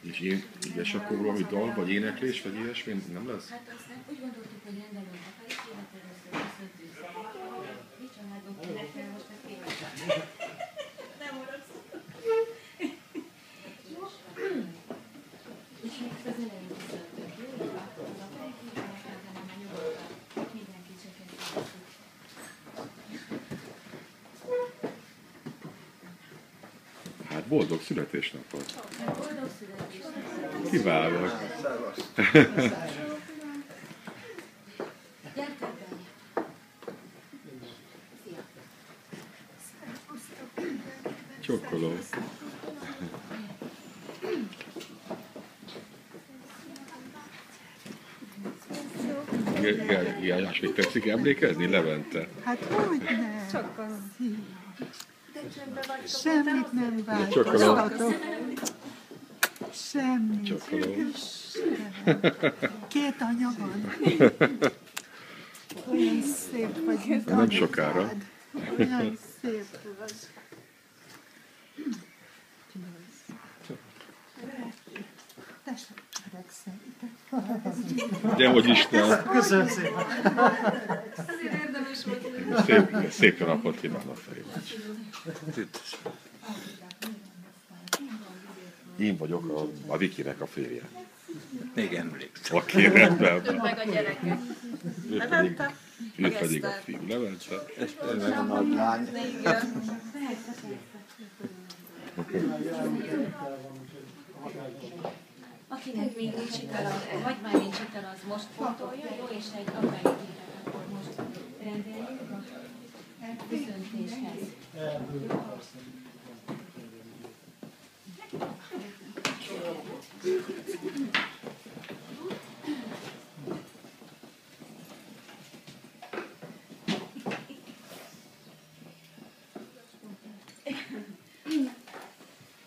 És és akkor valami dal, vagy éneklés, vagy ilyesmi nem lesz? Hát aztán úgy gondoltuk, hogy rendelünk a évet először köszöntő szabadon. Mi családban énekel, most ezt énekel. Nem haragszom. És még az elején köszöntök, jó? Az aperitívákat, de már nyugodtan. Mindenki csak egy köszöntök. Hát boldog születésnapot! Boldog születésnapot! Kiválok! Gyertek be! Szia! Csokkolom! János, még tetszik emlékezni, Levente? Hát hogyne? Csokkolom. Semmit nem változtatok. Semmit. Csokkolom. Két anya van. Olyan szép vagy. Nem sokára. Olyan szép vagy. Te sem öregszel. Dehogy Isten! Köszönöm szépen! Azért érdemes volt. Szép napot kívánok, Ferimács! Én vagyok a Vikinek a férje. Még emlékszem. Oké, rendben. Meg a gyerekek. Ő pedig a fiú, Levente. Meg a nagy lány. Akinek még nincs ital, vagy már nincs ital, az most fontolja, jó? És egy aperitívet akkor most rendeljük a köszöntéshez.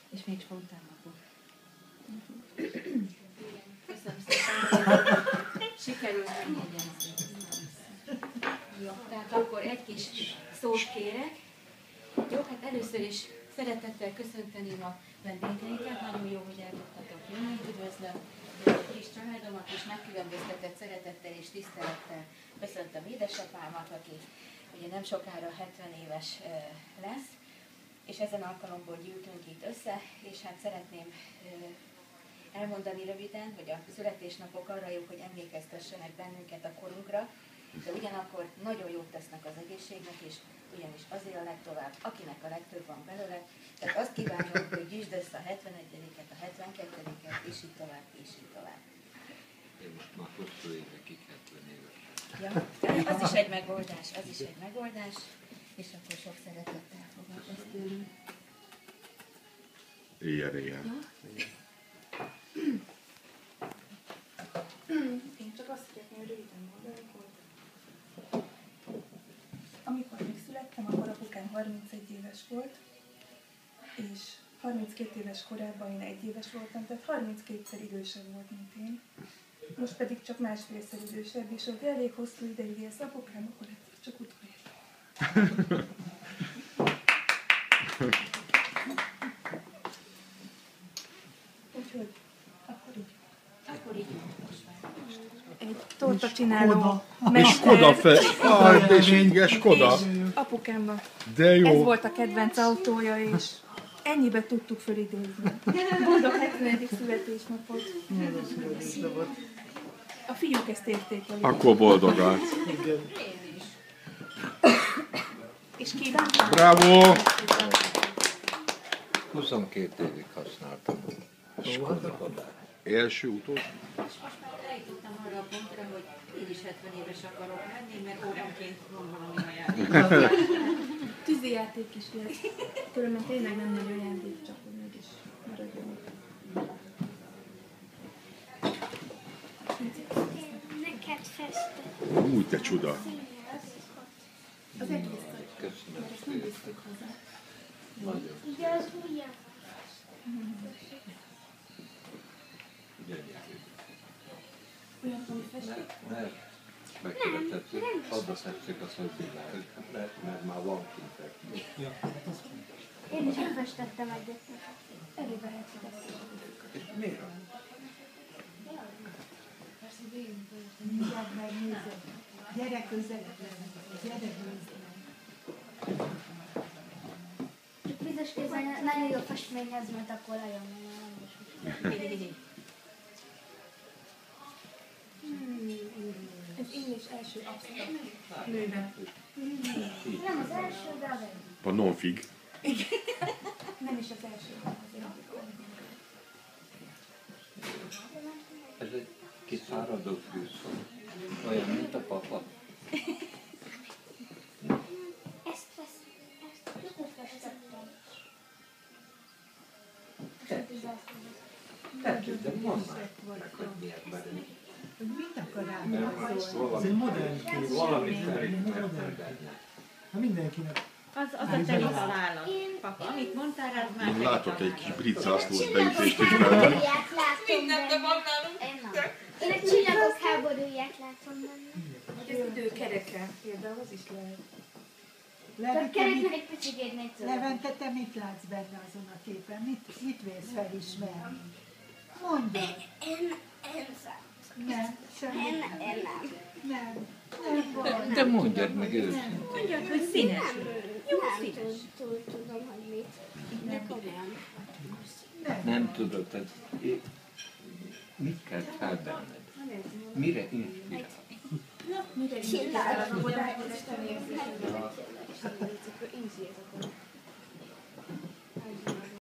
És még spontánapok. Köszönöm szépen. Sikerült megjegyezni. Jó, tehát akkor egy kis szót kérek. Jó, hát először is szeretettel köszönteném a vendégeinket. Nagyon jó, hogy el tudtatok jönni. Üdvözlöm a kis családomat, és megkülönböztetett szeretettel és tisztelettel köszöntöm édesapámat, aki ugye nem sokára 70 éves lesz. És ezen alkalomból gyűltünk itt össze, és hát szeretném elmondani röviden, hogy a születésnapok arra jók, hogy emlékeztessenek bennünket a korunkra, de ugyanakkor nagyon jót tesznek az egészségnek, és ugyanis azért a legtovább, akinek a legtöbb van belőle. Tehát azt kívánom, hogy gyűjtsd össze a 71-et, a 72-et, és így tovább, és így tovább. Én most már hosszú évekig 70 éves. Ja, az is egy megoldás, az is egy megoldás, és akkor sok szeretettel fogok ezt tőlünk. Éjjel. Én csak azt szeretném röviden mondani, hogy amikor megszülettem, akkor apukám 31 éves volt, és 32 éves korában én 1 éves voltam, tehát 32-szer idősebb volt, mint én. Most pedig csak másfélszer idősebb, és hogy elég hosszú ideig élsz apukám, akkor ez csak utoljára. Úgyhogy, Akkor így most már. egy torta csináló És Skoda és Skoda. apukámban. De jó. Ez volt a kedvenc autója, és ennyibe tudtuk fölidézni. Boldog 70. születésnapot. A fiúk ezt értékelik. Akkor boldogát. És kívántam. Bravo! 22 évig használtam a Skoda. Első, utolsó. És most már eljutottam arra a pontra, hogy én is 70 éves akarok lenni, mert órámként van valami ajándék. Tűzi játék is lesz. Különben tényleg nem nagy ajándék, csak hogy mégis maradjon. Neked festek. Úgy, te csuda. Az egész. Köszönöm Ezt nem szépen. visztük haza. Nagyon Ugye az ujjam. gyönyörű. Olyan, ami festék. Mert megkérdezett, hogy oda tetszik a szöldvilág, mert már van kint. Én is elfestettem egyet. Elébe elfogadtuk. És miért? Mindjárt megnézed. Gyere közelebb. Gyere nézd meg. Csak vizes kézzel nagyon jó festményhez, mert akkor nagyon Ez English első abszolút. Nőben. Nem az első, de a végén. A non-fig. Nem is az első, azért. Ez egy kiszáradó fűszó. Olyan, mint a papa. Ezt festettem. Tetszett, de mondd meg, hogy miért belőle. Hogy mit akar rám Mert szólni? Ez egy modern kép. valami szerint Modern. megtenni. Ha mindenkinek. Az a te találat, papa. Amit mondtál, az már Én te látok egy találat. kis brit zászlós beütést is benne. Háborúját látom benne. Én nem. Én a csillagok háborúját látom benne. Vagy az időkereke. Például az is lehet. A Levente, kereknek egy picit négy Levente, te mit látsz benne azon a képen? Mit vélsz felismerni? Mondd el. Nem, semmi. Nem. De mondjad meg őszintén. Mondjad, hogy színes. Jó Nem színes. tudom, hogy mit. De komolyan. Nem tudod, tehát mit kell fel benned? Mire inspirál? Csillag. Odáig az Isten érzése.